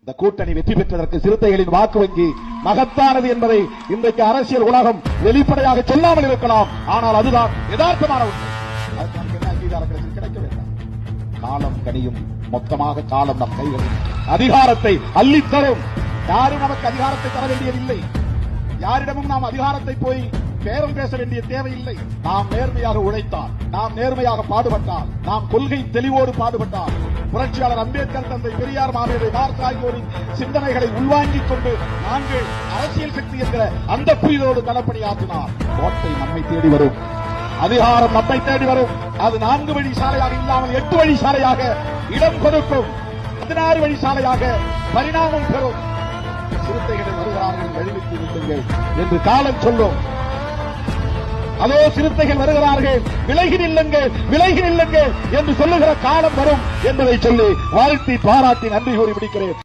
இந்த கூட்டணி வெற்றி பெற்றதற்கு சிறுத்தைகளின் வாக்கு வங்கி மகத்தானது என்பதை இன்றைக்கு அரசியல் உலகம் வெளிப்படையாக சொல்லாமல் இருக்கலாம். ஆனால் அதுதான் யதார்த்தமான உண்மை. அதுக்கு அங்கீகாரம் கிடைக்க வேண்டாம். காலம் கனியும். மொத்தமாக காலம் நம் கைகளில் அதிகாரத்தை அள்ளித்தரும். யாரும் நமக்கு அதிகாரத்தை தர வேண்டியதில்லை. யாரிடமும் நாம் அதிகாரத்தை போய் பேரம் பேச வேண்டிய தேவையில்லை. நாம் நேர்மையாக உழைத்தால், நாம் நேர்மையாக பாடுபட்டால், நாம் கொள்கை தெளிவோடு பாடுபட்டால், புரட்சியாளர் அம்பேத்கர், தந்தை பெரியார், மாமேதை மார்க்ஸ் ஆகியோரின் சிந்தனைகளை உள்வாங்கிக் கொண்டு நாங்கள் அரசியல் சக்தி என்கிற அந்த புரிதலோடு களப்பணியாற்றினார் கோட்டை நம்மை தேடி வரும். அதிகாரம் நம்மை தேடி வரும். அது 4 வழி சாலையாக இல்லாமல் 8 வழி சாலையாக இடம் கொடுக்கும். 16 வழி சாலையாக பரிணாமம் பெறும். சிறுத்தைகளை வருகிறார்கள், வழிவிட்டு விட்டுங்கள் என்று காலம் சொல்லும். அதோ சிறுத்தைகள் வருகிறார்கள், விலகி நில்லுங்கள், விலகி நில்லுங்கள் என்று சொல்லுகிற காலம் வரும் என்பதை சொல்லி வாழ்த்தி பாராட்டி நன்றி கூறி முடிக்கிறேன்.